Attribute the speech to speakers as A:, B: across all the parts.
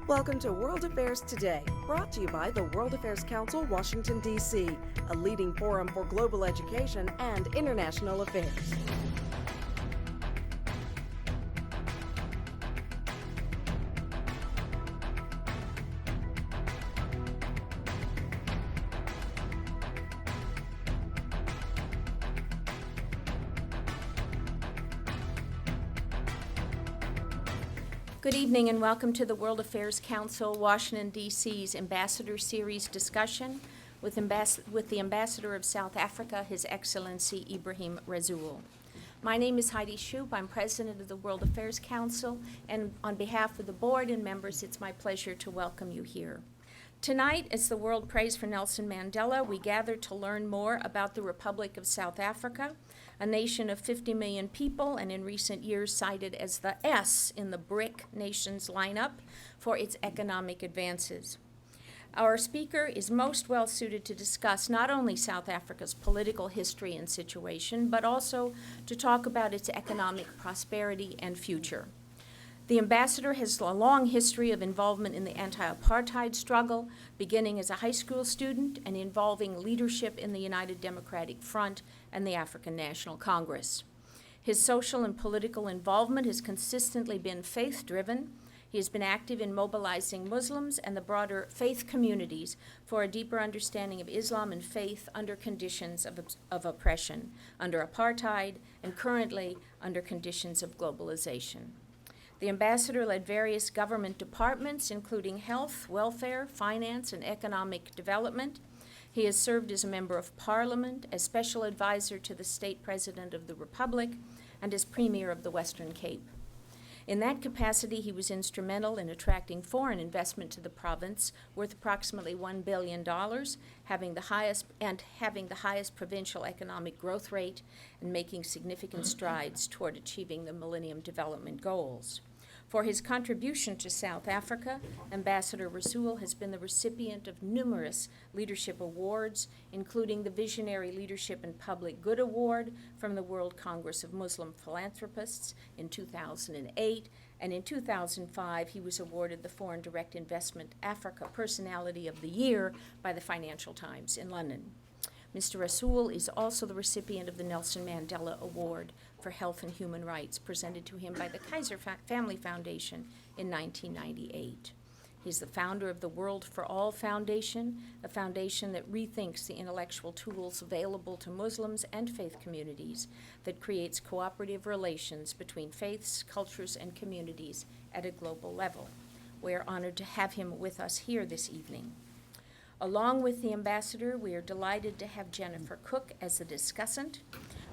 A: Welcome to World Affairs Today, brought to you by the World Affairs Council, Washington, D.C., a leading forum for global education and international affairs.
B: Good evening and welcome to the World Affairs Council, Washington, D.C.'s Ambassador Series discussion with the Ambassador of South Africa, His Excellency Ebrahim Rasool. My name is Heidi Shoup. I'm President of the World Affairs Council, and on behalf of the board and members, it's my pleasure to welcome you here. Tonight, as the world prays for Nelson Mandela, we gather to learn more about the Republic of South Africa, a nation of 50 million people and in recent years cited as the S in the BRIC nations lineup for its economic advances. Our speaker is most well suited to discuss not only South Africa's political history and situation, but also to talk about its economic prosperity and future. The ambassador has a long history of involvement in the anti-apartheid struggle, beginning as a high school student and involving leadership in the United Democratic Front and the African National Congress. His social and political involvement has consistently been faith-driven. He has been active in mobilizing Muslims and the broader faith communities for a deeper understanding of Islam and faith under conditions of oppression, under apartheid, and currently under conditions of globalization. The ambassador led various government departments, including health, welfare, finance, and economic development. He has served as a member of parliament, as special advisor to the state president of the republic, and as premier of the Western Cape. In that capacity, he was instrumental in attracting foreign investment to the province, worth approximately $1 billion, having the highest provincial economic growth rate, and making significant strides toward achieving the Millennium Development Goals. For his contribution to South Africa, Ambassador Rasool has been the recipient of numerous leadership awards, including the Visionary Leadership in Public Good Award from the World Congress of Muslim Philanthropists in 2008, and in 2005 he was awarded the Foreign Direct Investment Africa Personality of the Year by the Financial Times in London. Mr. Rasool is also the recipient of the Nelson Mandela Award for Health and Human Rights, presented to him by the Kaiser Family Foundation in 1998. He's the founder of the World for All Foundation, a foundation that rethinks the intellectual tools available to Muslims and faith communities, that creates cooperative relations between faiths, cultures, and communities at a global level. We are honored to have him with us here this evening. Along with the ambassador, we are delighted to have Jennifer Cooke as the discussant.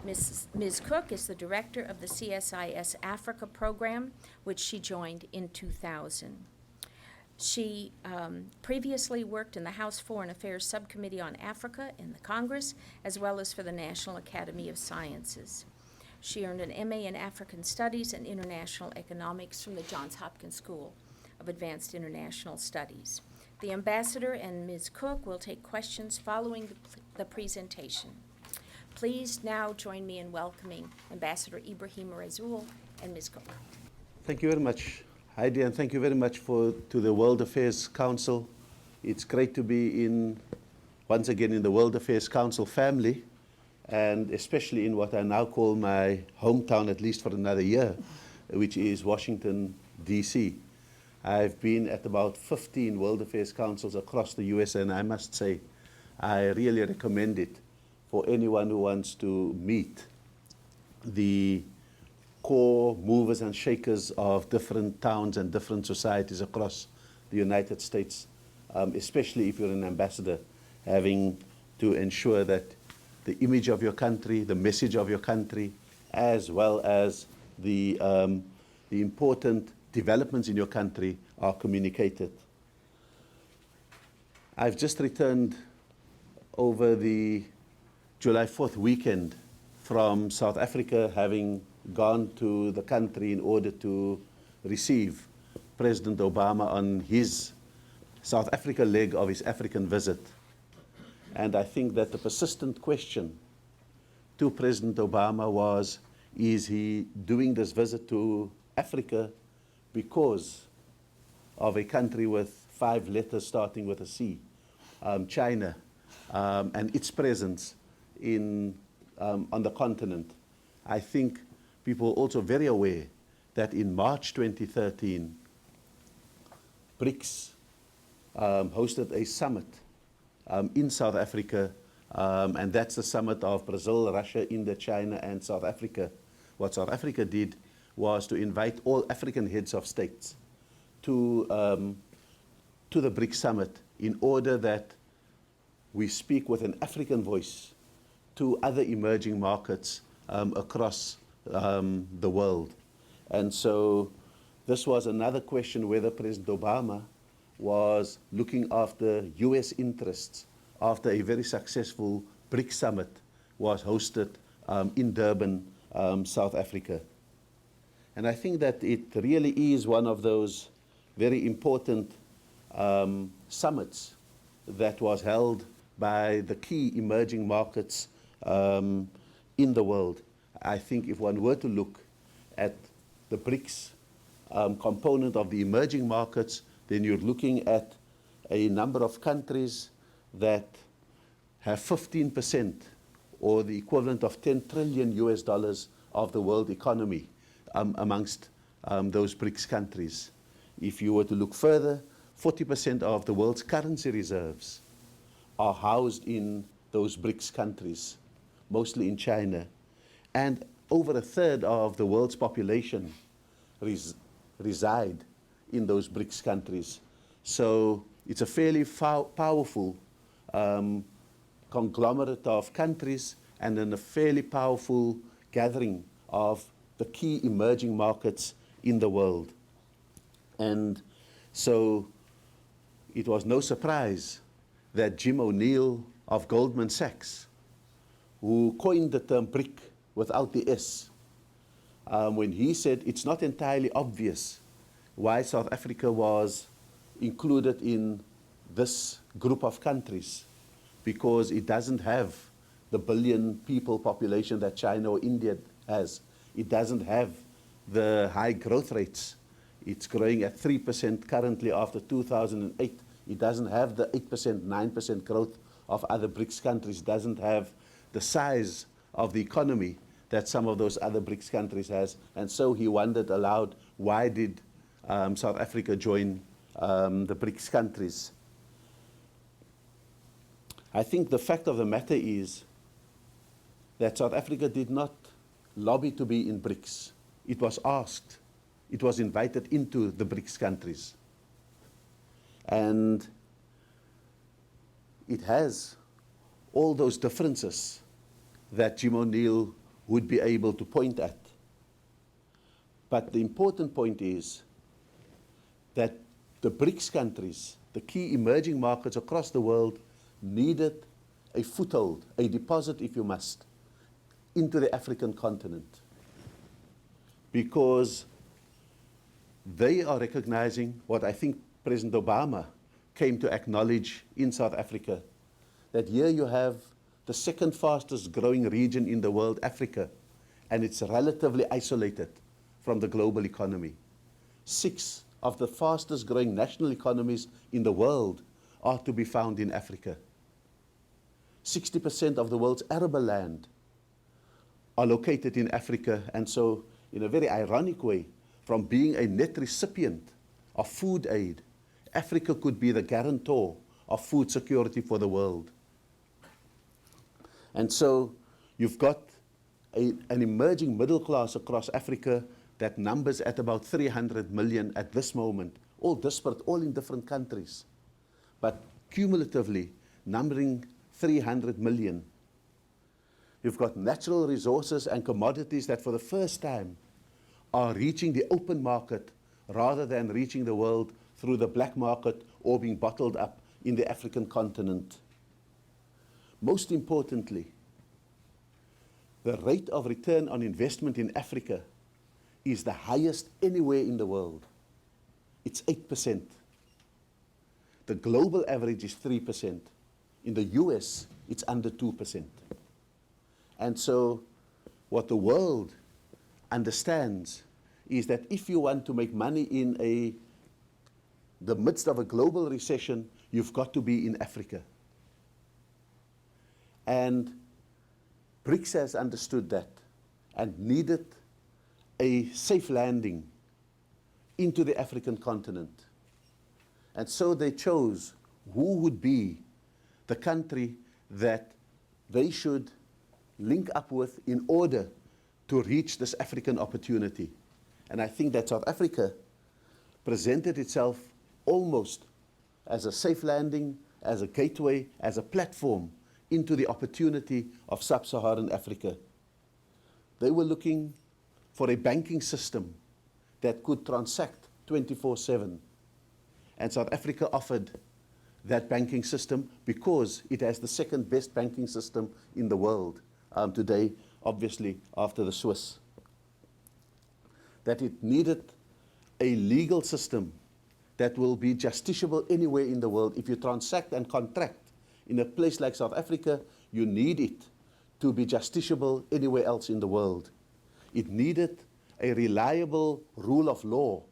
B: Ms. Cooke is the director of the CSIS Africa program, which she joined in 2000. She previously worked in the House Foreign Affairs Subcommittee on Africa in the Congress, as well as for the National Academy of Sciences. She earned an MA in African Studies and International Economics from the Johns Hopkins School of Advanced International Studies. The ambassador and Ms. Cooke will take questions following the presentation. Please now join me in welcoming Ambassador Ebrahim Rasool and Ms. Cooke.
C: Thank you very much, Heidi, and thank you very much to the World Affairs Council. It's great to be once again in the World Affairs Council family, and especially in what I now call my hometown, at least for another year, which is Washington, D.C. I've been at about 15 World Affairs Councils across the US, and I must say, I really recommend it for anyone who wants to meet the core movers and shakers of different towns and different societies across the United States, especially if you're an ambassador, having to ensure that the image of your country, the message of your country, as well as the important developments in your country are communicated. I've just returned over the July 4th weekend from South Africa, having gone to the country in order to receive President Obama on his South Africa leg of his African visit. And I think that the persistent question to President Obama was, is he doing this visit to Africa because of a country with 5 letters starting with a C, China, and its presence on the continent. I think people are also very aware that in March 2013, BRICS hosted a summit in South Africa, and that's the summit of Brazil, Russia, India, China, and South Africa. What South Africa did was to invite all African heads of states to the BRICS summit in order that we speak with an African voice to other emerging markets across the world. And so this was another question whether President Obama was looking after US interests after a very successful BRICS summit was hosted in Durban, South Africa. And I think that it really is one of those very important summits that was held by the key emerging markets in the world. I think if one were to look at the BRICS component of the emerging markets, then you're looking at a number of countries that have 15% or the equivalent of 10 trillion US dollars of the world economy amongst those BRICS countries. If you were to look further, 40% of the world's currency reserves are housed in those BRICS countries, mostly in China. And over a third of the world's population reside in those BRICS countries. So it's a fairly powerful conglomerate of countries and then a fairly powerful gathering of the key emerging markets in the world. And so it was no surprise that Jim O'Neill of Goldman Sachs, who coined the term BRIC without the S, when he said it's not entirely obvious why South Africa was included in this group of countries, because it doesn't have the billion people population that China or India has. It doesn't have the high growth rates. It's growing at 3% currently after 2008. It doesn't have the 8%, 9% growth of other BRICS countries. It doesn't have the size of the economy that some of those other BRICS countries has. And so he wondered aloud, why did South Africa join the BRICS countries? I think the fact of the matter is that South Africa did not lobby to be in BRICS. It was asked. It was invited into the BRICS countries. And it has all those differences that Jim O'Neill would be able to point at. But the important point is that the BRICS countries, the key emerging markets across the world, needed a foothold, a deposit, if you must, into the African continent. Because they are recognizing what I think President Obama came to acknowledge in South Africa, that here you have the second fastest growing region in the world, Africa, and it's relatively isolated from the global economy. 6 of the fastest growing national economies in the world are to be found in Africa. 60% of the world's arable land are located in Africa, and so in a very ironic way, from being a net recipient of food aid, Africa could be the guarantor of food security for the world. And so you've got an emerging middle class across Africa that numbers at about 300 million at this moment, all disparate, all in different countries, but cumulatively numbering 300 million. You've got natural resources and commodities that for the first time are reaching the open market rather than reaching the world through the black market or being bottled up in the African continent. Most importantly, the rate of return on investment in Africa is the highest anywhere in the world. It's 8%. The global average is 3%. In the US, it's under 2%. And so what the world understands is that if you want to make money in a the midst of a global recession, you've got to be in Africa. And BRICS has understood that and needed a safe landing into the African continent. And so they chose who would be the country that they should link up with in order to reach this African opportunity. And I think that South Africa presented itself almost as a safe landing, as a gateway, as a platform into the opportunity of sub-Saharan Africa. They were looking for a banking system that could transact 24/7. And South Africa offered that banking system because it has the second best banking system in the world today, obviously after the Swiss. That it needed a legal system that will be justiciable anywhere in the world. If you transact and contract in a place like South Africa, you need it to be justiciable anywhere else in the world. It needed a reliable rule of law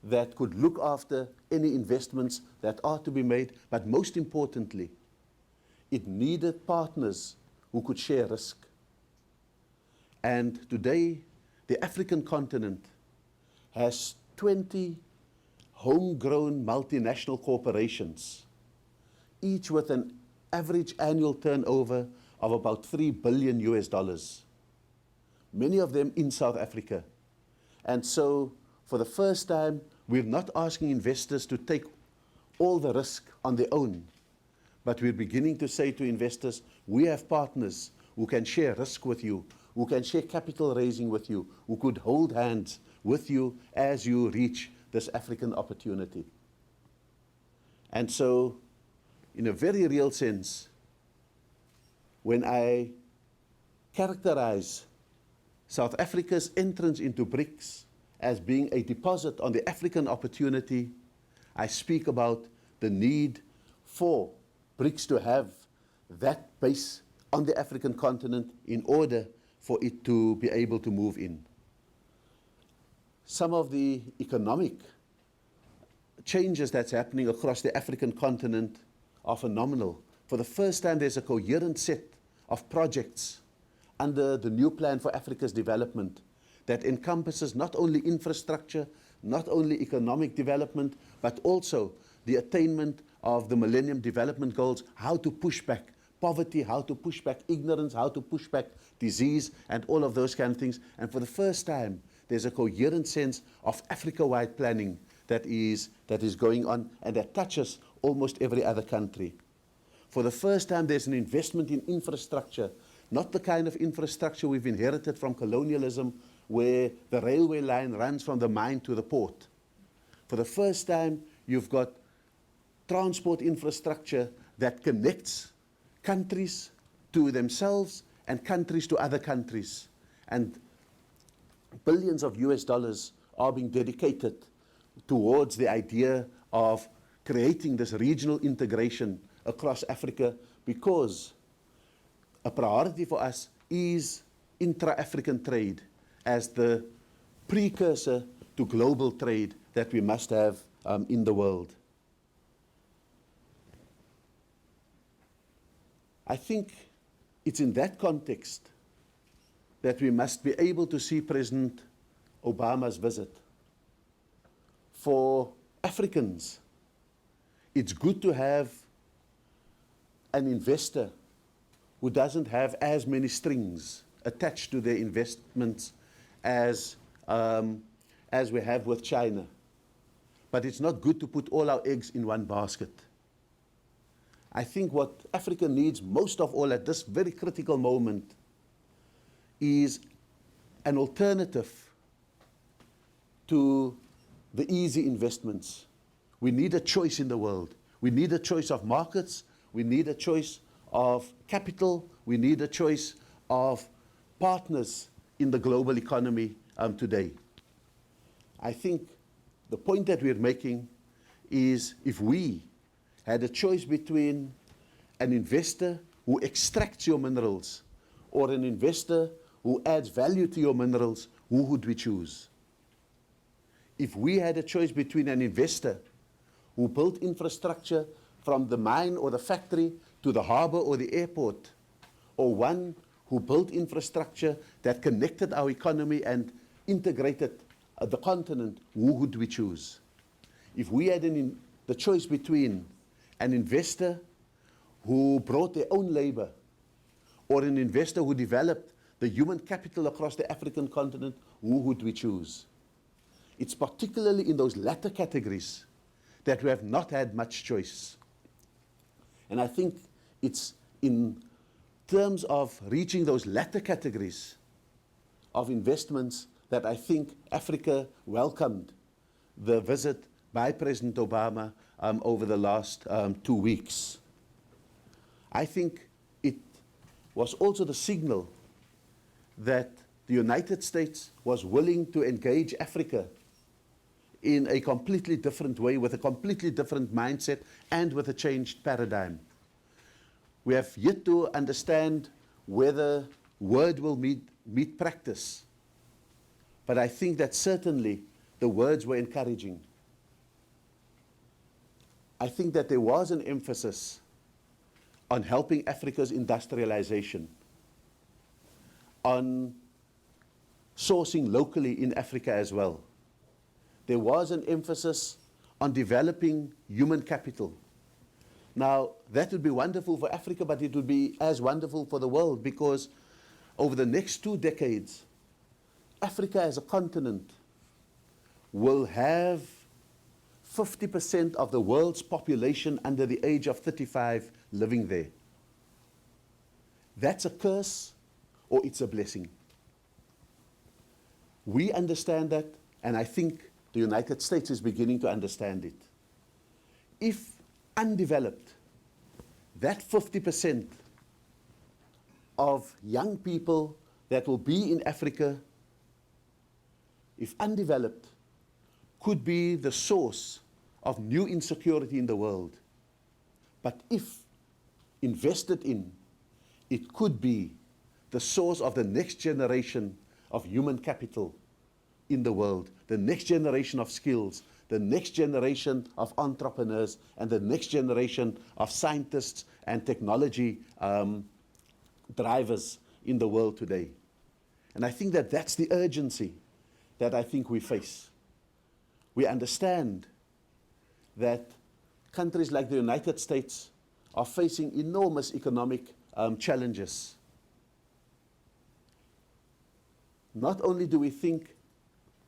C: that could look after any investments that are to be made, but most importantly, it needed partners who could share risk. And today, the African continent has 20 homegrown multinational corporations, each with an average annual turnover of about $3 billion US, many of them in South Africa. And so, for the first time, we're not asking investors to take all the risk on their own, but we're beginning to say to investors, we have partners who can share risk with you, who can share capital raising with you, who could hold hands with you as you reach this African opportunity. And so, in a very real sense, when I characterize South Africa's entrance into BRICS as being a deposit on the African opportunity, I speak about the need for BRICS to have that base on the African continent in order for it to be able to move in. Some of the economic changes that's happening across the African continent are phenomenal. For the first time, there's a coherent set of projects under the new plan for Africa's development that encompasses not only infrastructure, not only economic development, but also the attainment of the Millennium Development Goals, how to push back poverty, how to push back ignorance, how to push back disease, and all of those kind of things. And for the first time, there's a coherent sense of Africa-wide planning that is going on and that touches almost every other country. For the first time, there's an investment in infrastructure, not the kind of infrastructure we've inherited from colonialism, where the railway line runs from the mine to the port. For the first time, you've got transport infrastructure that connects countries to themselves and countries to other countries. And billions of US dollars are being dedicated towards the idea of creating this regional integration across Africa, because a priority for us is intra-African trade as the precursor to global trade that we must have in the world. I think it's in that context that we must be able to see President Obama's visit. For Africans, it's good to have an investor who doesn't have as many strings attached to their investments as we have with China. But it's not good to put all our eggs in one basket. I think what Africa needs most of all at this very critical moment is an alternative to the easy investments. We need a choice in the world. We need a choice of markets. We need a choice of capital. We need a choice of partners in the global economy today. I think the point that we're making is, if we had a choice between an investor who extracts your minerals or an investor who adds value to your minerals, who would we choose? If we had a choice between an investor who built infrastructure from the mine or the factory to the harbor or the airport, or one who built infrastructure that connected our economy and integrated the continent, who would we choose? If we had the choice between an investor who brought their own labor or an investor who developed the human capital across the African continent, who would we choose? It's particularly in those latter categories that we have not had much choice. And I think it's in terms of reaching those latter categories of investments that I think Africa welcomed the visit by President Obama over the last 2 weeks. I think it was also the signal that the United States was willing to engage Africa in a completely different way, with a completely different mindset and with a changed paradigm. We have yet to understand whether word will meet practice, but I think that certainly the words were encouraging. I think that there was an emphasis on helping Africa's industrialization, on sourcing locally in Africa as well. There was an emphasis on developing human capital. Now, that would be wonderful for Africa, but it would be as wonderful for the world, because over the next 2 decades, Africa as a continent will have 50% of the world's population under the age of 35 living there. That's a curse or it's a blessing. We understand that, and I think the United States is beginning to understand it. If undeveloped, that 50% of young people that will be in Africa, if undeveloped, could be the source of new insecurity in the world. But if invested in, it could be the source of the next generation of human capital in the world, the next generation of skills, the next generation of entrepreneurs, and the next generation of scientists and technology drivers in the world today. And I think that that's the urgency that I think we face. We understand that countries like the United States are facing enormous economic challenges. Not only do we think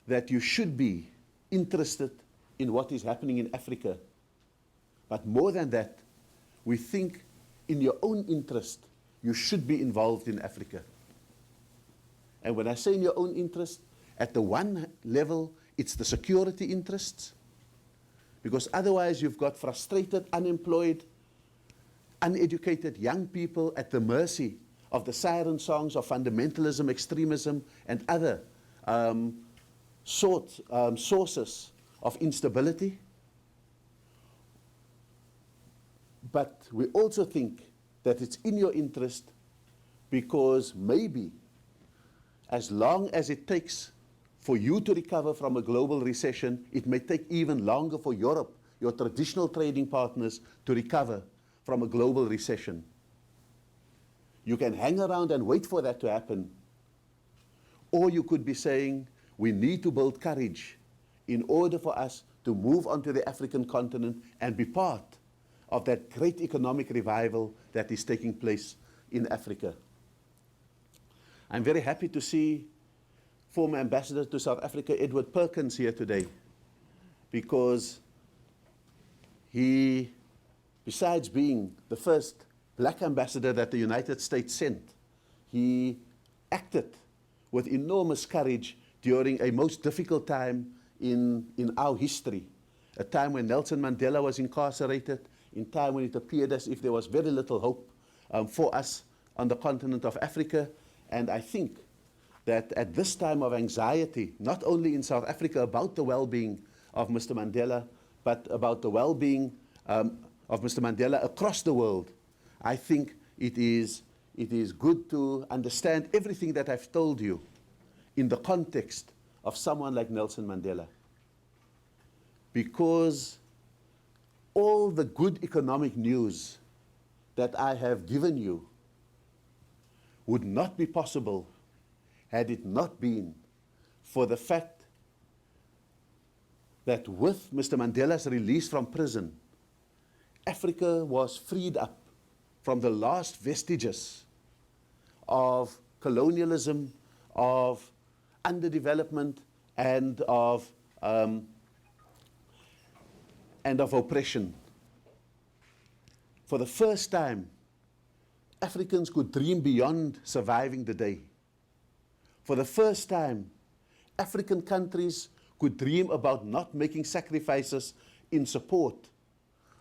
C: that you should be interested in what is happening in Africa, but more than that, we think in your own interest, you should be involved in Africa. And when I say in your own interest, at the one level, it's the security interests, because otherwise you've got frustrated, unemployed, uneducated young people at the mercy of the siren songs of fundamentalism, extremism, and other sources of instability. But we also think that it's in your interest because maybe as long as it takes for you to recover from a global recession, it may take even longer for Europe, your traditional trading partners, to recover from a global recession. You can hang around and wait for that to happen. Or you could be saying, we need to build courage in order for us to move onto the African continent and be part of that great economic revival that is taking place in Africa. I'm very happy to see former Ambassador to South Africa, Edward Perkins, here today, because he, besides being the first black ambassador that the United States sent, he acted with enormous courage during a most difficult time in our history, a time when Nelson Mandela was incarcerated, in time when it appeared as if there was very little hope for us on the continent of Africa. And I think that at this time of anxiety, not only in South Africa about the well-being of Mr. Mandela, but about the well-being of Mr. Mandela across the world, I think it is good to understand everything that I've told you in the context of someone like Nelson Mandela. Because all the good economic news that I have given you would not be possible had it not been for the fact that with Mr. Mandela's release from prison, Africa was freed up from the last vestiges of colonialism, of underdevelopment, and of oppression. For the first time, Africans could dream beyond surviving the day. For the first time, African countries could dream about not making sacrifices in support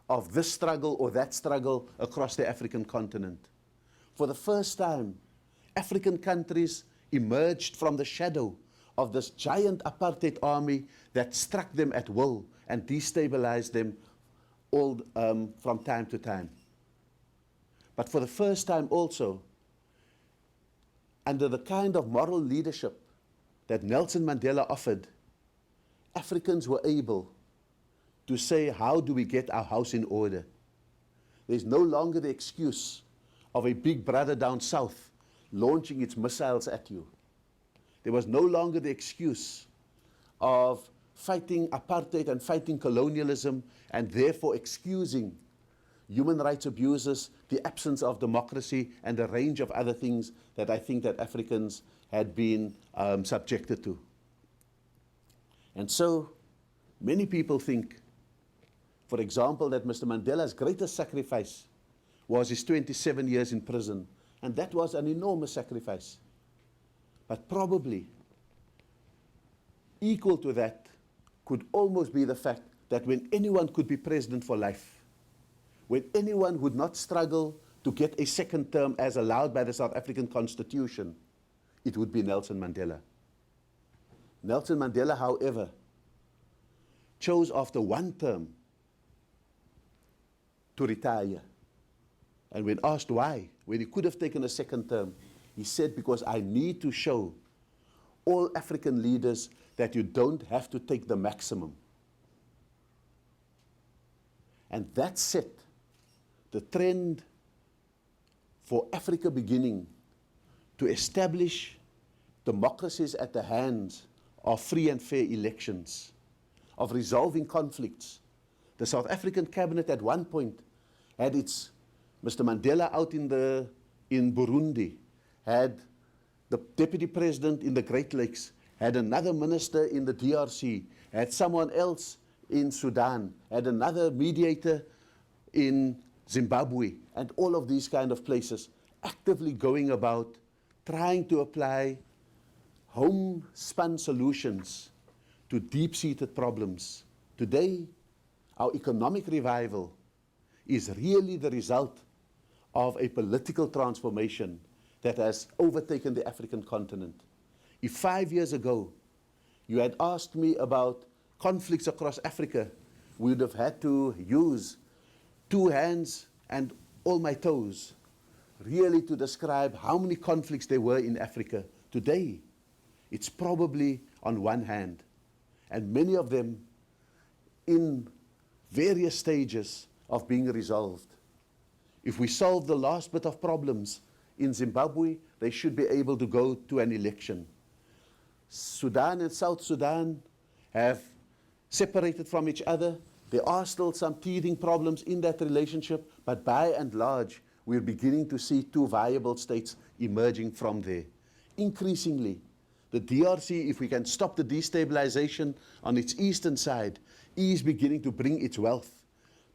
C: of this struggle or that struggle across the African continent. For the first time, African countries emerged from the shadow of this giant apartheid army that struck them at will and destabilized them all from time to time. But for the first time also, under the kind of moral leadership that Nelson Mandela offered, Africans were able to say, how do we get our house in order? There's no longer the excuse of a big brother down south launching its missiles at you. There was no longer the excuse of fighting apartheid and fighting colonialism and therefore excusing human rights abuses, the absence of democracy, and a range of other things that I think that Africans had been subjected to. And so many people think, for example, that Mr. Mandela's greatest sacrifice was his 27 years in prison, and that was an enormous sacrifice. But probably equal to that could almost be the fact that when anyone could be president for life, when anyone would not struggle to get a second term as allowed by the South African Constitution, it would be Nelson Mandela. Nelson Mandela, however, chose after one term to retire. And when asked why, when he could have taken a second term, he said, because I need to show all African leaders that you don't have to take the maximum. And that set the trend for Africa beginning to establish democracies at the hands of free and fair elections, of resolving conflicts. The South African cabinet at one point had its Mr. Mandela out in Burundi, had the deputy president in the Great Lakes, had another minister in the DRC, had someone else in Sudan, had another mediator in Zimbabwe, and all of these kind of places, actively going about trying to apply homespun solutions to deep-seated problems. Today, our economic revival is really the result of a political transformation that has overtaken the African continent. If 5 years ago you had asked me about conflicts across Africa, we would have had to use 2 hands and all my toes really to describe how many conflicts there were in Africa. Today, it's probably on one hand, and many of them in various stages of being resolved. If we solve the last bit of problems in Zimbabwe, they should be able to go to an election. Sudan and South Sudan have separated from each other. There are still some teething problems in that relationship, but by and large, we're beginning to see 2 viable states emerging from there. Increasingly, the DRC, if we can stop the destabilization on its eastern side, is beginning to bring its wealth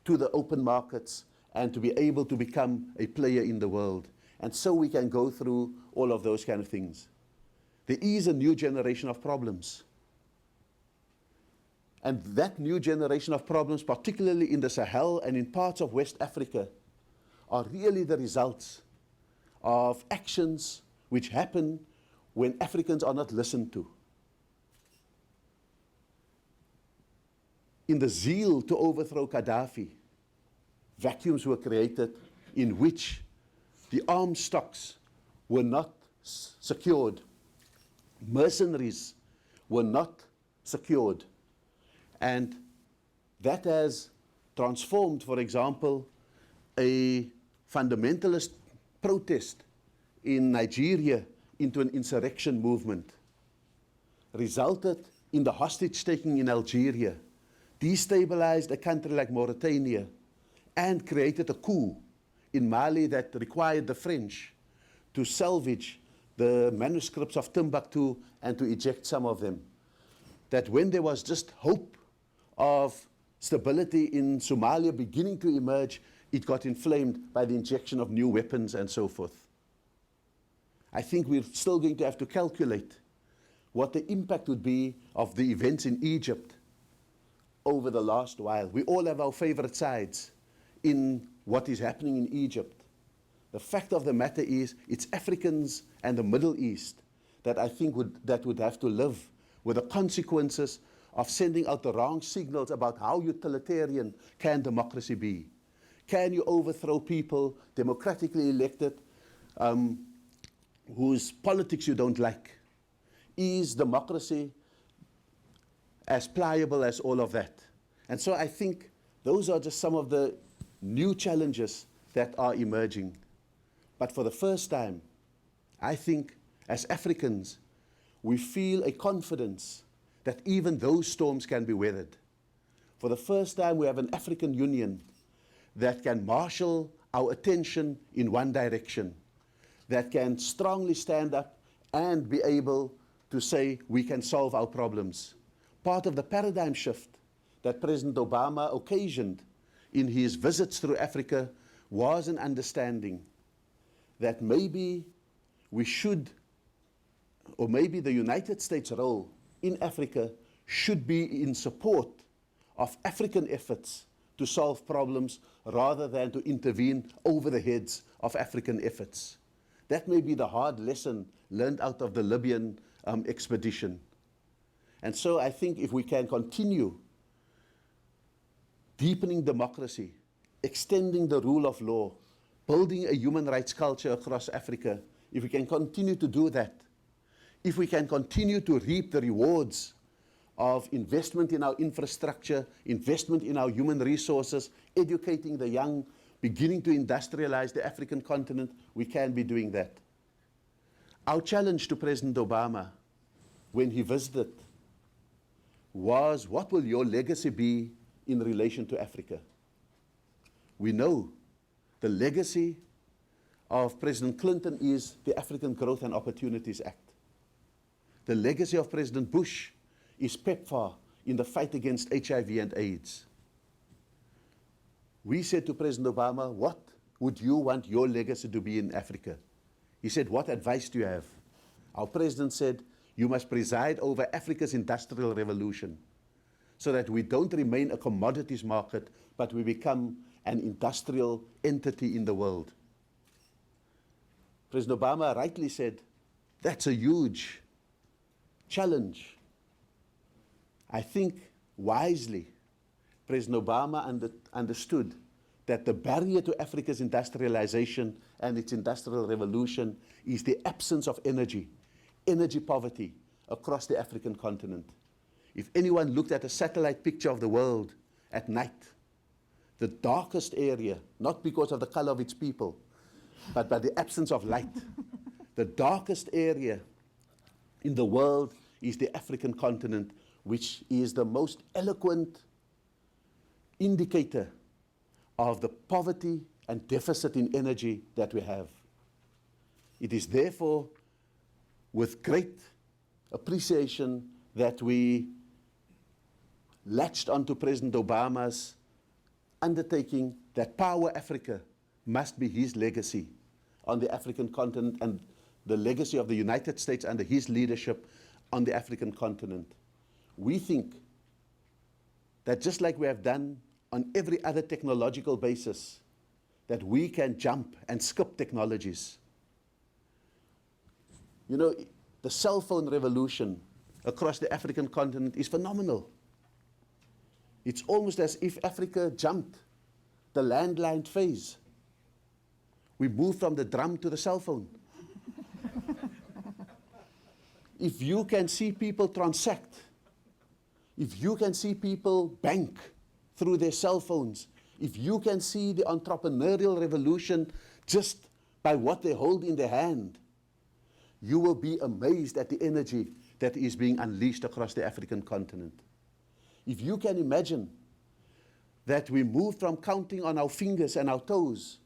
C: to the open markets and to be able to become a player in the world. And so we can go through all of those kind of things. There is a new generation of problems. And that new generation of problems, particularly in the Sahel and in parts of West Africa, are really the results of actions which happen when Africans are not listened to. In the zeal to overthrow Gaddafi, vacuums were created in which the arms stocks were not secured. Mercenaries were not secured. And that has transformed, for example, a fundamentalist protest in Nigeria into an insurrection movement, resulted in the hostage-taking in Algeria, destabilized a country like Mauritania, and created a coup in Mali that required the French to salvage the manuscripts of Timbuktu and to eject some of them. That when there was just hope of stability in Somalia beginning to emerge, it got inflamed by the injection of new weapons and so forth. I think we're still going to have to calculate what the impact would be of the events in Egypt over the last while. We all have our favorite sides in what is happening in Egypt. The fact of the matter is, it's Africans and the Middle East that I think would have to live with the consequences of sending out the wrong signals about how utilitarian can democracy be. Can you overthrow people, democratically elected, whose politics you don't like? Is democracy as pliable as all of that? And so I think those are just some of the new challenges that are emerging. But for the first time, I think as Africans, we feel a confidence that even those storms can be weathered. For the first time, we have an African Union that can marshal our attention in one direction, that can strongly stand up and be able to say we can solve our problems. Part of the paradigm shift that President Obama occasioned in his visits through Africa was an understanding that maybe we should, or maybe the United States' role in Africa should be in support of African efforts to solve problems rather than to intervene over the heads of African efforts. That may be the hard lesson learned out of the Libyan expedition. And so I think if we can continue deepening democracy, extending the rule of law, building a human rights culture across Africa, if we can continue to do that, if we can continue to reap the rewards of investment in our infrastructure, investment in our human resources, educating the young, beginning to industrialize the African continent, we can be doing that. Our challenge to President Obama when he visited was, what will your legacy be in relation to Africa? We know the legacy of President Clinton is the African Growth and Opportunities Act. The legacy of President Bush is PEPFAR in the fight against HIV and AIDS. We said to President Obama, what would you want your legacy to be in Africa? He said, what advice do you have? Our president said, you must preside over Africa's industrial revolution so that we don't remain a commodities market, but we become an industrial entity in the world. President Obama rightly said, that's a huge challenge. I think wisely, President Obama understood that the barrier to Africa's industrialization and its industrial revolution is the absence of energy poverty across the African continent. If anyone looked at a satellite picture of the world at night, the darkest area, not because of the color of its people, but by the absence of light, the darkest area in the world is the African continent, which is the most eloquent indicator of the poverty and deficit in energy that we have. It is therefore with great appreciation that we latched onto President Obama's undertaking that Power Africa must be his legacy on the African continent and the legacy of the United States under his leadership on the African continent. We think that just like we have done on every other technological basis, that we can jump and skip technologies. You know, the cell phone revolution across the African continent is phenomenal. It's almost as if Africa jumped the landline phase. We moved from the drum to the cell phone. If you can see people transact, if you can see people bank through their cell phones, if you can see the entrepreneurial revolution just by what they hold in their hand, you will be amazed at the energy that is being unleashed across the African continent. If you can imagine that we moved from counting on our fingers and our toes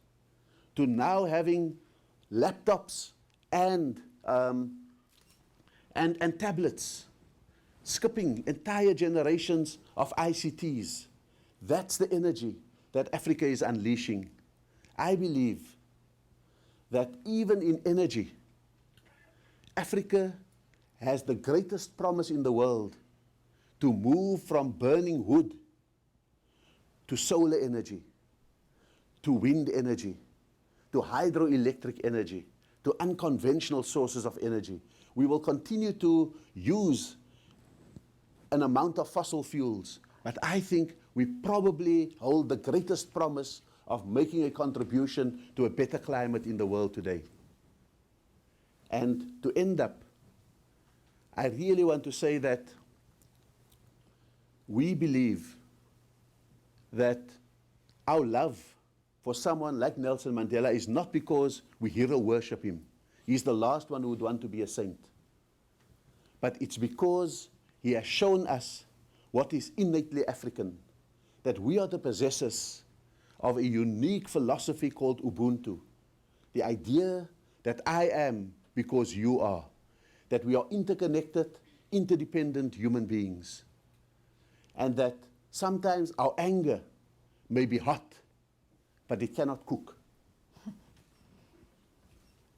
C: to now having laptops and tablets, skipping entire generations of ICTs. That's the energy that Africa is unleashing. I believe that even in energy, Africa has the greatest promise in the world to move from burning wood to solar energy, to wind energy, to hydroelectric energy, to unconventional sources of energy. We will continue to use an amount of fossil fuels, but I think we probably hold the greatest promise of making a contribution to a better climate in the world today. And to end up, I really want to say that we believe that our love for someone like Nelson Mandela is not because we hero worship him. He's the last one who would want to be a saint. But it's because he has shown us what is innately African, that we are the possessors of a unique philosophy called Ubuntu, the idea that I am because you are, that we are interconnected, interdependent human beings, and that sometimes our anger may be hot, but it cannot cook.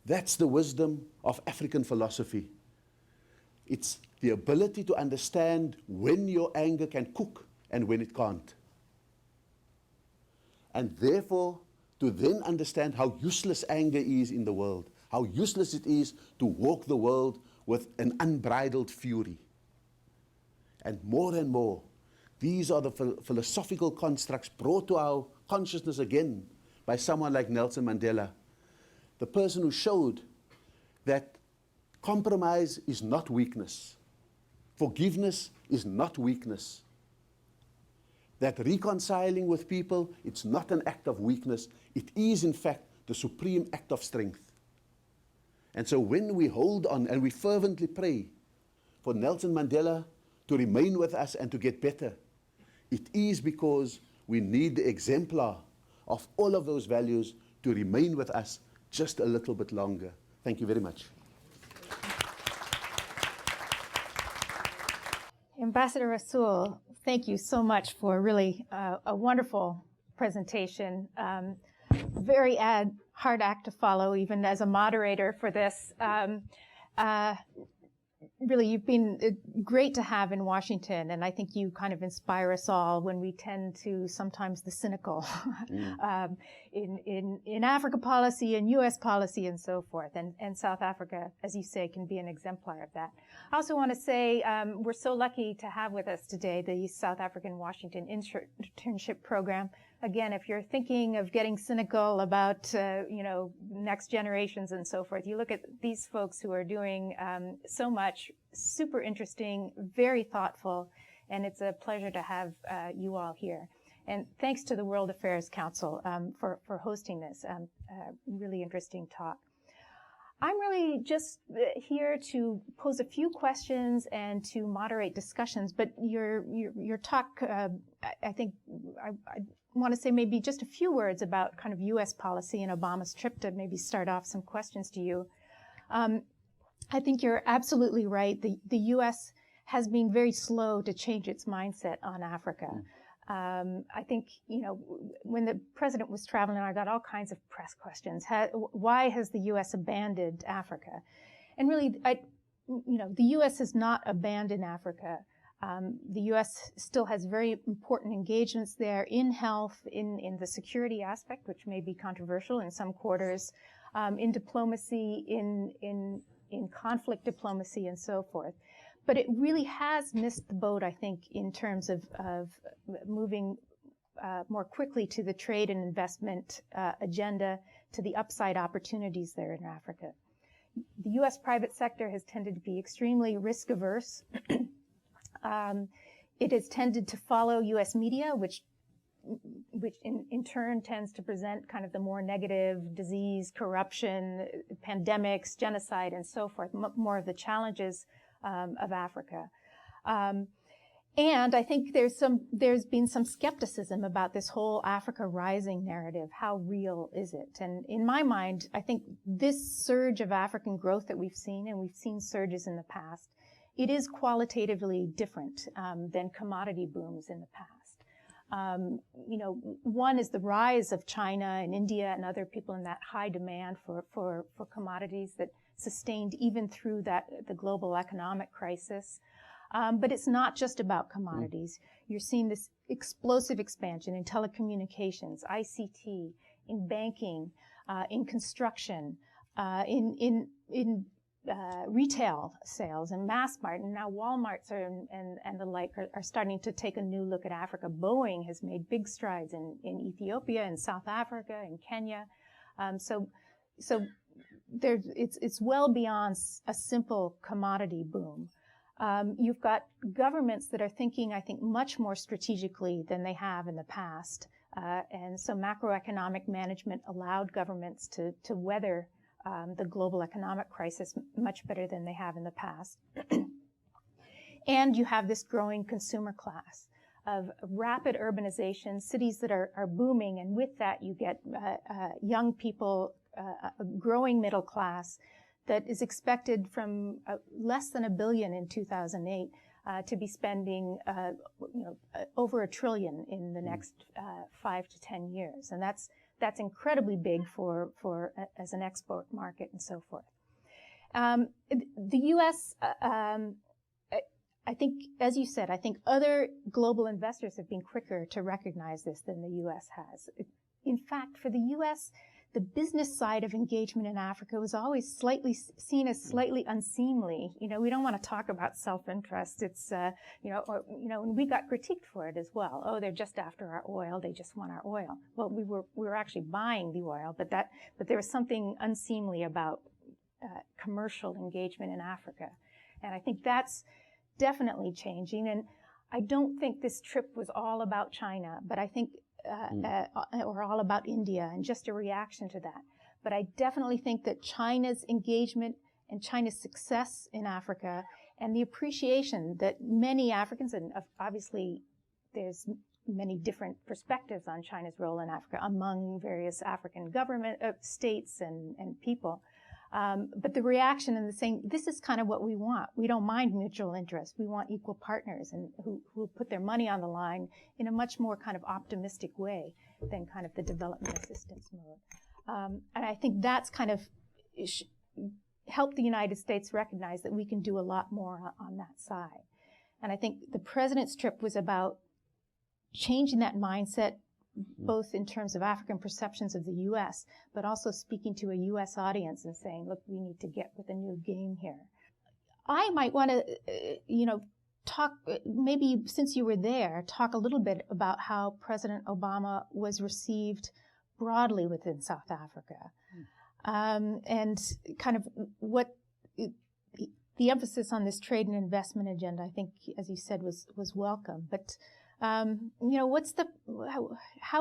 C: That's the wisdom of African philosophy. It's the ability to understand when your anger can cook and when it can't. And therefore, to then understand how useless anger is in the world, how useless it is to walk the world with an unbridled fury. And more, these are the philosophical constructs brought to our consciousness again by someone like Nelson Mandela, the person who showed that compromise is not weakness, forgiveness is not weakness, that reconciling with people, it's not an act of weakness, it is in fact the supreme act of strength. And so when we hold on and we fervently pray for Nelson Mandela to remain with us and to get better, it is because we need the exemplar of all of those values to remain with us just a little bit longer. Thank you very much.
D: Ambassador Rasool, thank you so much for really a wonderful presentation. Very hard act to follow, even as a moderator for this. Really, you've been great to have in Washington, and I think you kind of inspire us all when we tend to sometimes the cynical in Africa policy and U.S. policy and so forth. And South Africa, as you say, can be an exemplar of that. I also want to say we're so lucky to have with us today the South African Washington Internship Program. Again, if you're thinking of getting cynical about, next generations and so forth, you look at these folks who are doing so much, super interesting, very thoughtful, and it's a pleasure to have you all here. And thanks to the World Affairs Council for hosting this really interesting talk. I'm really just here to pose a few questions and to moderate discussions, but your talk, I think I want to say maybe just a few words about kind of U.S. policy and Obama's trip to maybe start off some questions to you. I think you're absolutely right. The U.S. has been very slow to change its mindset on Africa. I think, when the president was traveling, I got all kinds of press questions. Why has the U.S. abandoned Africa? And really, the U.S. has not abandoned Africa. The U.S. still has very important engagements there in health, in the security aspect, which may be controversial in some quarters, in diplomacy, in conflict diplomacy, and so forth. But it really has missed the boat, I think, in terms of moving more quickly to the trade and investment agenda, to the upside opportunities there in Africa. The U.S. private sector has tended to be extremely risk averse. It has tended to follow U.S. media, which which in turn tends to present kind of the more negative disease, corruption, pandemics, genocide, and so forth, more of the challenges of Africa. And I think there's been some skepticism about this whole Africa Rising narrative. How real is it? And in my mind, I think this surge of African growth that we've seen, and we've seen surges in the past, it is qualitatively different than commodity booms in the past. One is the rise of China and India and other people in that high demand for commodities that sustained even through the global economic crisis. But it's not just about commodities. You're seeing this explosive expansion in telecommunications, ICT, in banking, in construction, in retail sales and mass mart. And now Walmarts and the like are starting to take a new look at Africa. Boeing has made big strides in Ethiopia, in South Africa, in Kenya. So it's well beyond a simple commodity boom. You've got governments that are thinking, I think, much more strategically than they have in the past. And so macroeconomic management allowed governments to weather the global economic crisis much better than they have in the past. And you have this growing consumer class of rapid urbanization, cities that are booming, and with that you get young people, a growing middle class, that is expected from less than $1 billion in 2008 to be spending over $1 trillion in the next 5 to 10 years, and that's incredibly big for as an export market and so forth. The U.S. I think, as you said, I think other global investors have been quicker to recognize this than the U.S. has. In fact, for the U.S., the business side of engagement in Africa was always seen as slightly unseemly. We don't want to talk about self-interest. It's, and we got critiqued for it as well. Oh, they're just after our oil. They just want our oil. Well, we were actually buying the oil, but there was something unseemly about commercial engagement in Africa. And I think that's definitely changing. And I don't think this trip was all about China, but I think or all about India and just a reaction to that. But I definitely think that China's engagement and China's success in Africa and the appreciation that many Africans, and obviously there's many different perspectives on China's role in Africa among various African government states and people. But the reaction and the saying, this is kind of what we want. We don't mind mutual interest. We want equal partners and who put their money on the line in a much more kind of optimistic way than kind of the development assistance mode. And I think that's kind of helped the United States recognize that we can do a lot more on that side. And I think the president's trip was about changing that mindset, both in terms of African perceptions of the U.S., but also speaking to a U.S. audience and saying, look, we need to get with a new game here. I might want to, talk, maybe since you were there, talk a little bit about how President Obama was received broadly within South Africa. And kind of what the emphasis on this trade and investment agenda, I think, as you said, was welcome. But how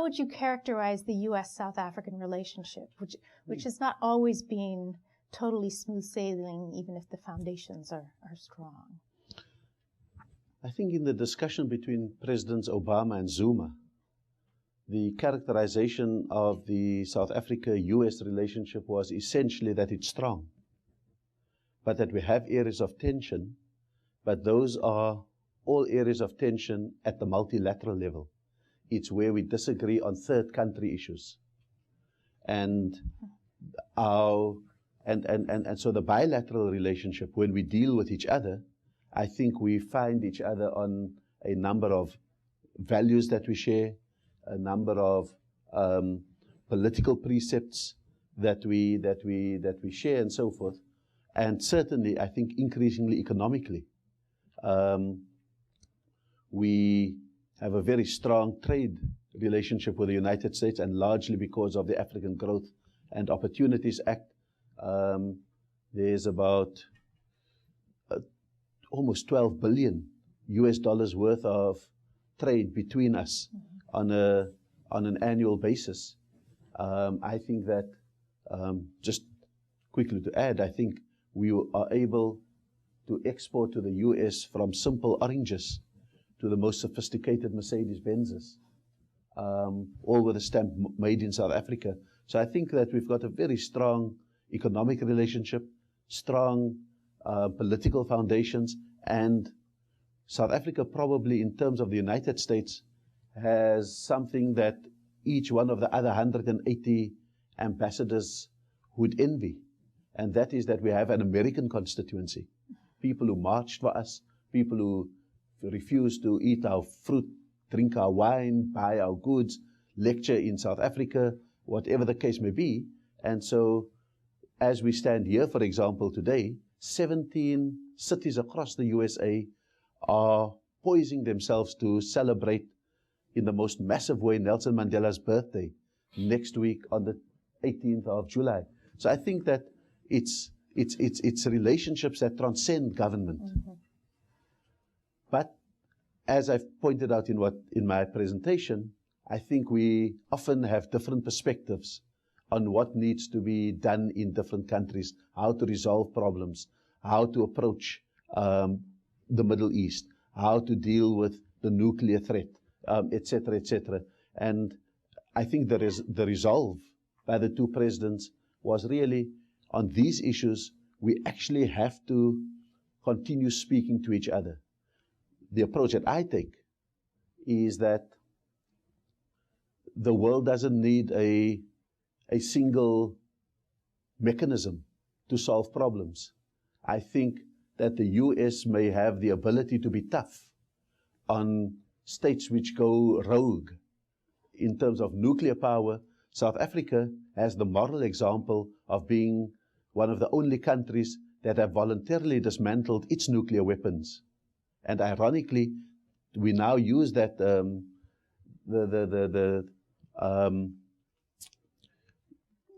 D: would you characterize the U.S.-South African relationship, which has not always been totally smooth sailing, even if the foundations are strong?
C: I think in the discussion between Presidents Obama and Zuma, the characterization of the South Africa-U.S. relationship was essentially that it's strong, but that we have areas of tension, but those are all areas of tension at the multilateral level. It's where we disagree on third country issues. And so the bilateral relationship, when we deal with each other, I think we find each other on a number of values that we share, a number of political precepts that we share and so forth. And certainly, I think increasingly economically. We have a very strong trade relationship with the United States, and largely because of the African Growth and Opportunities Act. There's about almost $12 billion US worth of trade between us on on an annual basis. I think that, just quickly to add, I think we are able to export to the US from simple oranges to the most sophisticated Mercedes-Benzes, all with a stamp made in South Africa. So I think that we've got a very strong economic relationship, strong political foundations, and South Africa probably, in terms of the United States, has something that each one of the other 180 ambassadors would envy, and that is that we have an American constituency. People who marched for us, people who refused to eat our fruit, drink our wine, buy our goods, lecture in South Africa, whatever the case may be. And so, as we stand here, for example, today, 17 cities across the USA are poising themselves to celebrate in the most massive way Nelson Mandela's birthday next week on the 18th of July. So I think that it's relationships that transcend government. Mm-hmm. But as I've pointed out in my presentation, I think we often have different perspectives on what needs to be done in different countries, how to resolve problems, how to approach the Middle East, how to deal with the nuclear threat, etc., etc. And I think the resolve by the two presidents was really, on these issues, we actually have to continue speaking to each other. The approach that I take is that the world doesn't need a single mechanism to solve problems. I think that the US may have the ability to be tough on states which go rogue in terms of nuclear power. South Africa has the moral example of being one of the only countries that have voluntarily dismantled its nuclear weapons. And ironically, we now use that,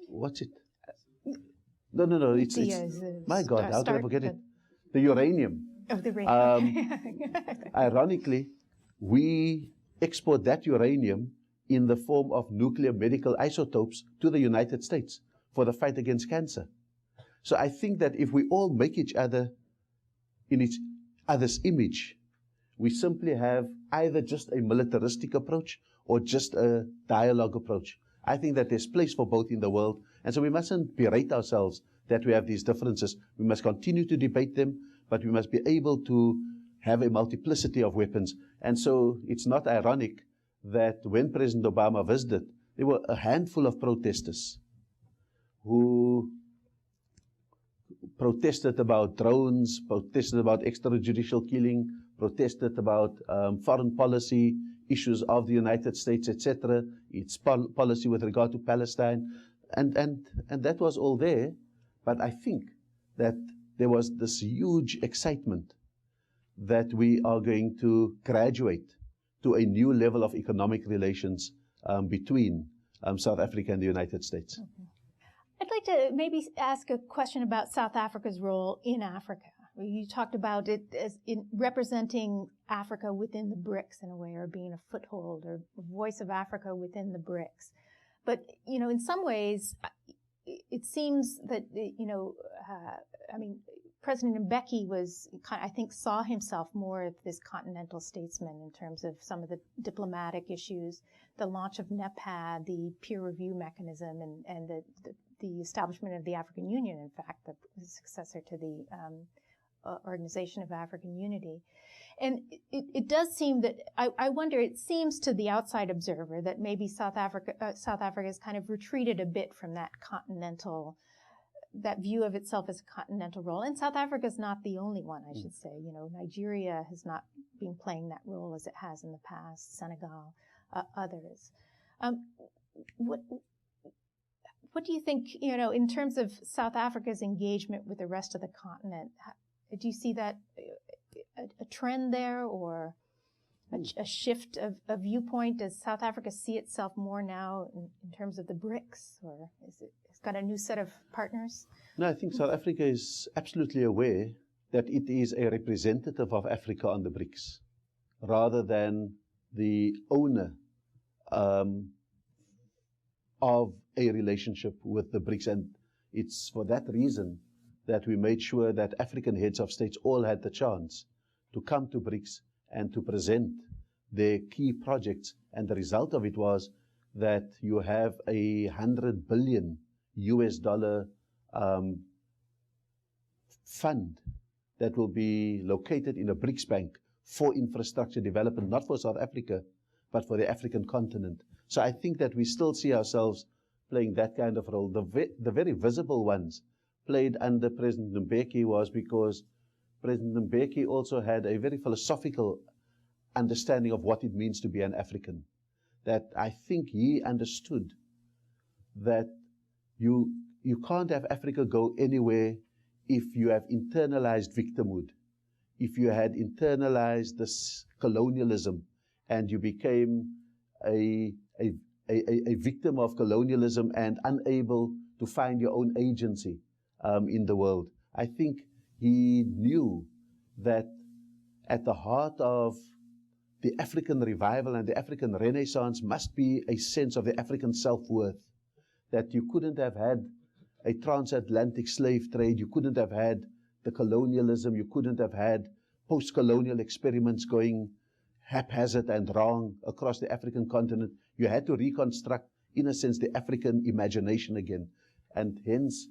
C: what's it? No, it's my God, how did I forget it? The uranium.
D: Oh, the uranium.
C: Ironically, we export that uranium in the form of nuclear medical isotopes to the United States for the fight against cancer. So I think that if we all make each other in each other's image, we simply have either just a militaristic approach or just a dialogue approach. I think that there's place for both in the world, and so we mustn't berate ourselves that we have these differences. We must continue to debate them, but we must be able to have a multiplicity of weapons. And so it's not ironic that when President Obama visited, there were a handful of protesters who protested about drones, protested about extrajudicial killing, protested about foreign policy issues of the United States, etc., its policy with regard to Palestine, and that was all there. But I think that there was this huge excitement that we are going to graduate to a new level of economic relations between South Africa and the United States.
D: Okay. I'd like to maybe ask a question about South Africa's role in Africa. You talked about it as in representing Africa within the BRICS in a way, or being a foothold or voice of Africa within the BRICS. But, in some ways, it seems that, President Mbeki I think, saw himself more as this continental statesman in terms of some of the diplomatic issues, the launch of NEPAD, the peer review mechanism, and the establishment of the African Union, in fact, the successor to the Organization of African Unity. And it does seem that, I wonder, it seems to the outside observer that maybe South Africa has kind of retreated a bit from that view of itself as a continental role. And South Africa is not the only one, I should say. Nigeria has not been playing that role as it has in the past, Senegal, others. What do you think, in terms of South Africa's engagement with the rest of the continent? Do you see that a trend there, or a shift of viewpoint? Does South Africa see itself more now in terms of the BRICS, or it's got a new set of partners?
C: No, I think South Africa is absolutely aware that it is a representative of Africa on the BRICS, rather than the owner of a relationship with the BRICS. And it's for that reason that we made sure that African heads of states all had the chance to come to BRICS and to present their key projects. And the result of it was that you have $100 billion fund that will be located in a BRICS bank for infrastructure development, not for South Africa, but for the African continent. So I think that we still see ourselves playing that kind of role. The very visible ones played under President Mbeki was because President Mbeki also had a very philosophical understanding of what it means to be an African. That I think he understood that you can't have Africa go anywhere if you have internalized victimhood, if you had internalized this colonialism and you became a victim of colonialism and unable to find your own agency in the world. I think he knew that at the heart of the African revival and the African Renaissance must be a sense of the African self-worth, that you couldn't have had a transatlantic slave trade, you couldn't have had the colonialism, you couldn't have had post-colonial experiments going haphazard and wrong across the African continent. You had to reconstruct, in a sense, the African imagination again. And hence,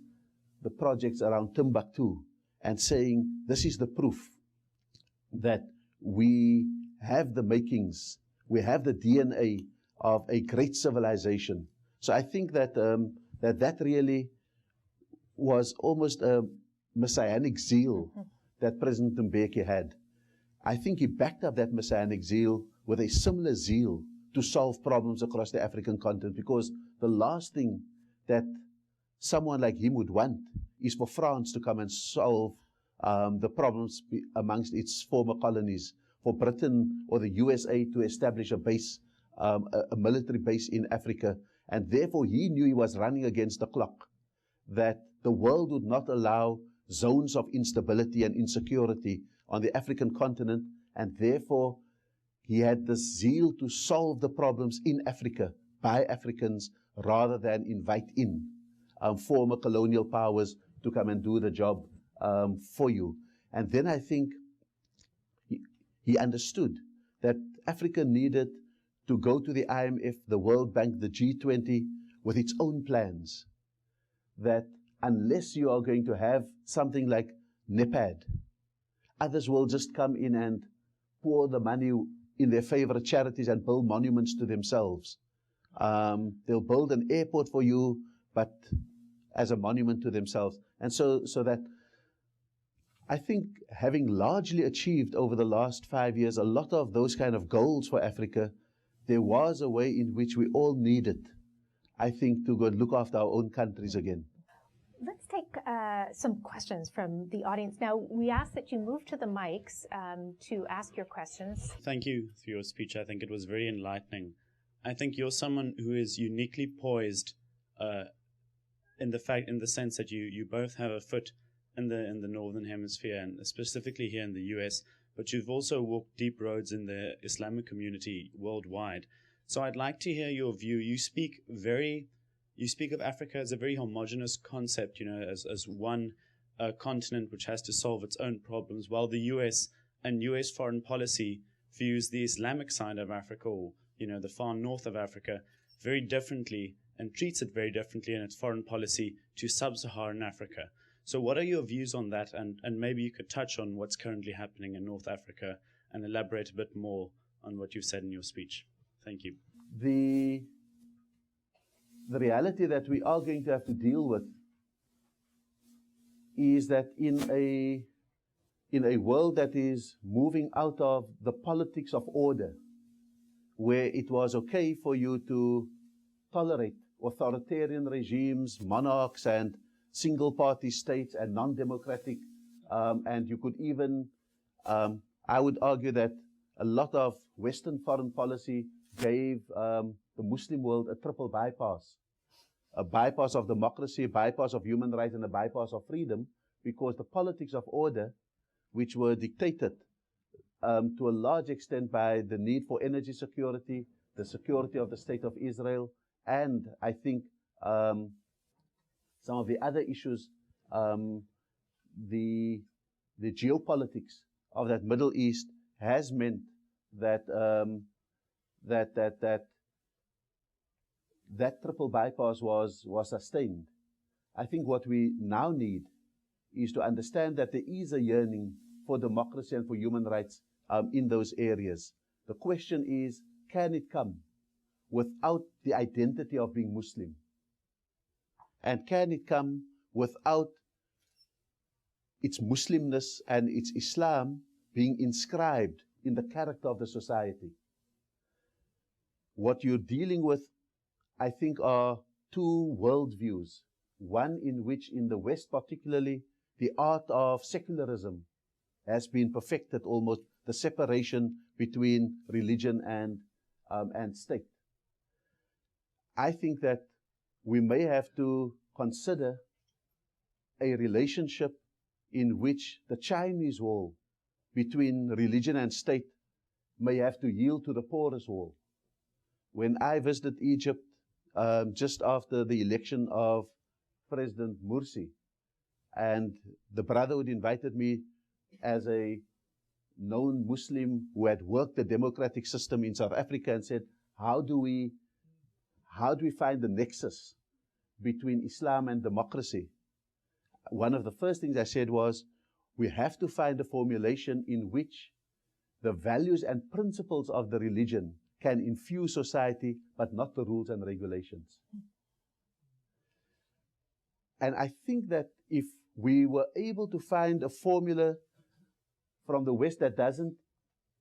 C: the projects around Timbuktu and saying, this is the proof that we have the makings, we have the DNA of a great civilization. So I think that that really was almost a messianic zeal that President Mbeki had. I think he backed up that messianic zeal with a similar zeal to solve problems across the African continent, because the last thing that someone like him would want is for France to come and solve the problems amongst its former colonies, for Britain or the USA to establish a base, a military base in Africa. And therefore he knew he was running against the clock, that the world would not allow zones of instability and insecurity on the African continent, and therefore he had this zeal to solve the problems in Africa by Africans rather than invite in former colonial powers to come and do the job for you. And then I think he understood that Africa needed to go to the IMF, the World Bank, the G20 with its own plans, that unless you are going to have something like NEPAD, others will just come in and pour the money in their favorite charities and build monuments to themselves. They'll build an airport for you, but as a monument to themselves. And so that I think, having largely achieved over the last 5 years a lot of those kind of goals for Africa, there was a way in which we all needed, I think, to go and look after our own countries again.
D: Let's take some questions from the audience. Now, we ask that you move to the mics to ask your questions.
E: Thank you for your speech. I think it was very enlightening. I think you're someone who is uniquely poised in the sense that you both have a foot in the Northern Hemisphere and specifically here in the US, but you've also walked deep roads in the Islamic community worldwide. So I'd like to hear your view. You speak of Africa as a very homogenous concept, as one continent which has to solve its own problems, while the US and US foreign policy views the Islamic side of Africa, or the far north of Africa, very differently and treats it very differently in its foreign policy to sub-Saharan Africa. So what are your views on that? And maybe you could touch on what's currently happening in North Africa and elaborate a bit more on what you said in your speech. Thank you.
C: The reality that we are going to have to deal with is that in a world that is moving out of the politics of order, where it was okay for you to tolerate authoritarian regimes, monarchs, and single-party states and non-democratic, and you could even, I would argue that a lot of Western foreign policy gave the Muslim world a triple bypass. A bypass of democracy, a bypass of human rights, and a bypass of freedom, because the politics of order, which were dictated to a large extent by the need for energy security, the security of the State of Israel, and I think some of the other issues, the geopolitics of that Middle East has meant that that triple bypass was sustained. I think what we now need is to understand that there is a yearning for democracy and for human rights in those areas. The question is, can it come without the identity of being Muslim? And can it come without its Muslimness and its Islam being inscribed in the character of the society? What you're dealing with, I think, are two worldviews. One in which, in the West particularly, the art of secularism has been perfected, almost the separation between religion and state. I think that we may have to consider a relationship in which the Chinese wall between religion and state may have to yield to the porous wall. When I visited Egypt just after the election of President Morsi, and the Brotherhood invited me as a known Muslim who had worked the democratic system in South Africa, and said, how do we find the nexus between Islam and democracy? One of the first things I said was, we have to find a formulation in which the values and principles of the religion can infuse society, but not the rules and regulations. And I think that if we were able to find a formula from the West that doesn't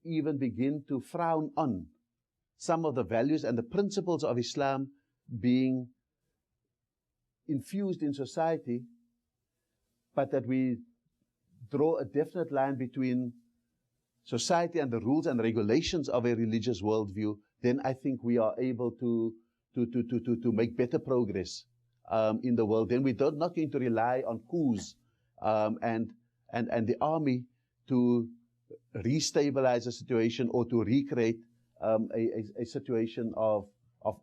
C: even begin to frown on some of the values and the principles of Islam being infused in society, but that we draw a definite line between society and the rules and regulations of a religious worldview, then I think we are able to make better progress in the world. Then we're not going to rely on coups and the army to restabilize a situation or to recreate a situation of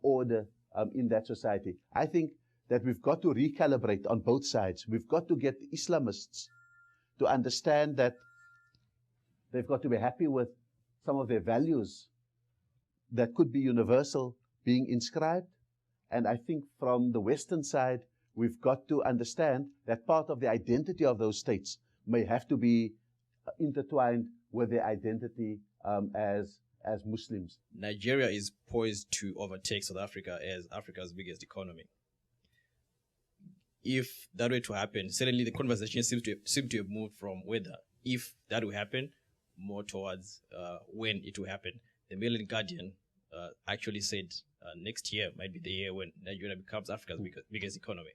C: order in that society. I think that we've got to recalibrate on both sides. We've got to get Islamists to understand that they've got to be happy with some of their values that could be universal being inscribed. And I think from the Western side, we've got to understand that part of the identity of those states may have to be intertwined with their identity as Muslims.
F: Nigeria is poised to overtake South Africa as Africa's biggest economy. If that were to happen, certainly the conversation seems to have moved from whether, if that will happen, more towards when it will happen. The Mail and Guardian actually said next year might be the year when Nigeria becomes Africa's biggest economy.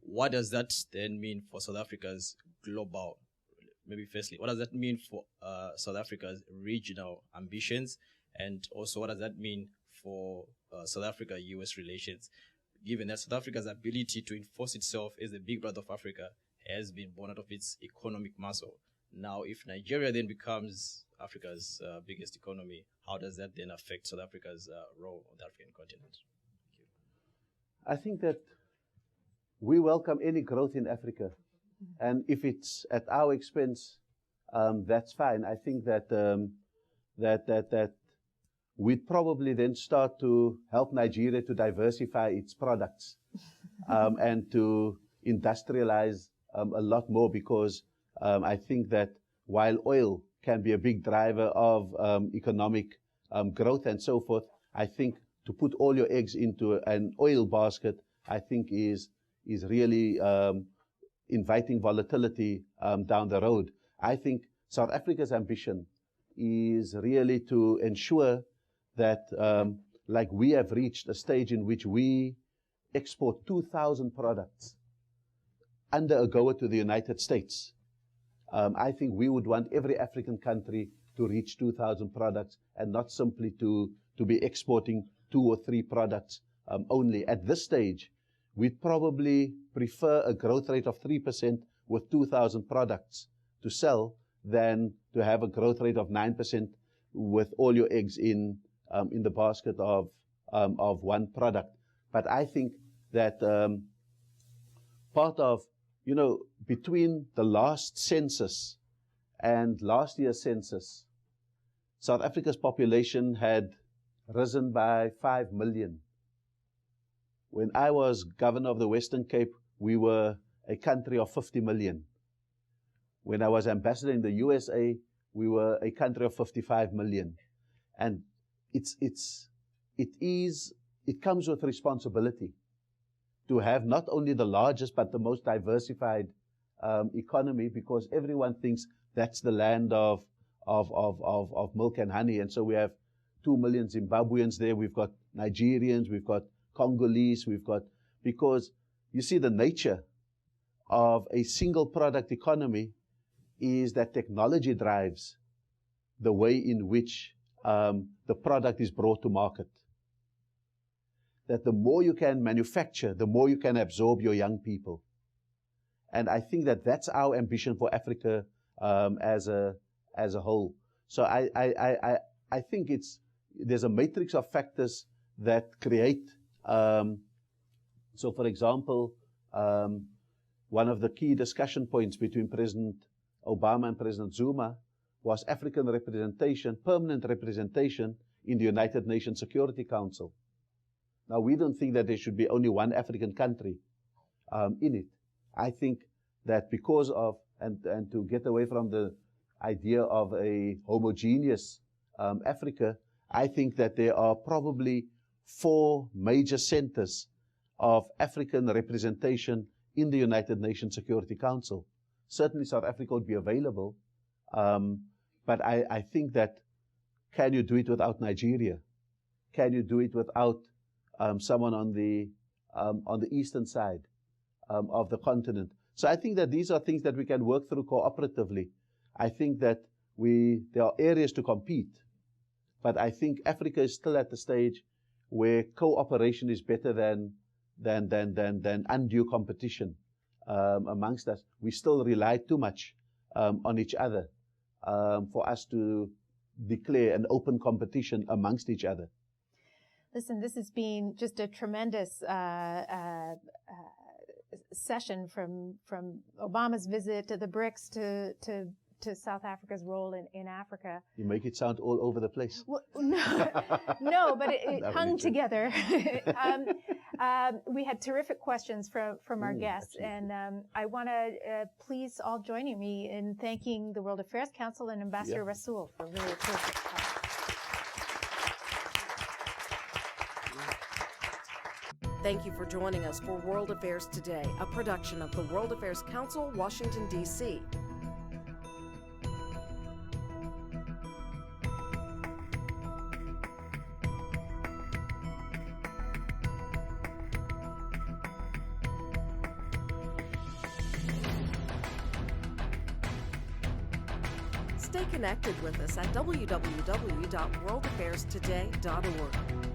F: What does that then mean for South Africa's global, maybe firstly, what does that mean for South Africa's regional ambitions? And also, what does that mean for South Africa-US relations, given that South Africa's ability to enforce itself as the big brother of Africa has been born out of its economic muscle? Now, if Nigeria then becomes Africa's biggest economy, how does that then affect South Africa's role on the African continent?
C: I think that we welcome any growth in Africa. And if it's at our expense, that's fine. I think that that we'd probably then start to help Nigeria to diversify its products and to industrialize a lot more, because I think that while oil can be a big driver of economic growth and so forth, I think to put all your eggs into an oil basket, I think is really inviting volatility down the road. I think South Africa's ambition is really to ensure that, like we have reached a stage in which we export 2,000 products under AGOA to the United States. I think we would want every African country to reach 2,000 products and not simply to be exporting 2 or 3 products only. At this stage, we'd probably prefer a growth rate of 3% with 2,000 products to sell than to have a growth rate of 9% with all your eggs in the basket of one product. But I think that part of, between the last census and last year's census, South Africa's population had risen by 5 million. When I was governor of the Western Cape, we were a country of 50 million. When I was ambassador in the USA, we were a country of 55 million. And it comes with responsibility to have not only the largest but the most diversified economy, because everyone thinks that's the land of milk and honey. And so we have 2 million Zimbabweans there, we've got Nigerians, we've got Congolese, because you see the nature of a single product economy is that technology drives the way in which the product is brought to market. That the more you can manufacture, the more you can absorb your young people. And I think that that's our ambition for Africa as a whole. So I think there's a matrix of factors that create. So for example, one of the key discussion points between President Obama and President Zuma was African representation, permanent representation in the United Nations Security Council. Now, we don't think that there should be only one African country in it. I think that because of, and to get away from the idea of a homogeneous Africa, I think that there are probably 4 major centers of African representation in the United Nations Security Council. Certainly South Africa would be available, but I think that, can you do it without Nigeria? Can you do it without someone on the eastern side of the continent? So I think that these are things that we can work through cooperatively. I think that there are areas to compete, but I think Africa is still at the stage where cooperation is better than undue competition amongst us. We still rely too much on each other for us to declare an open competition amongst each other.
D: Listen, this has been just a tremendous session from Obama's visit to the BRICS to South Africa's role in Africa.
C: You make it sound all over the place.
D: Well, no, but it hung together. We had terrific questions from our guests,
C: absolutely.
D: and I want to please all joining me in thanking the World Affairs Council and Ambassador Rasool for really terrific talk.
A: Thank you for joining us for World Affairs Today, a production of the World Affairs Council, Washington, D.C. Stay connected with us at www.worldaffairstoday.org.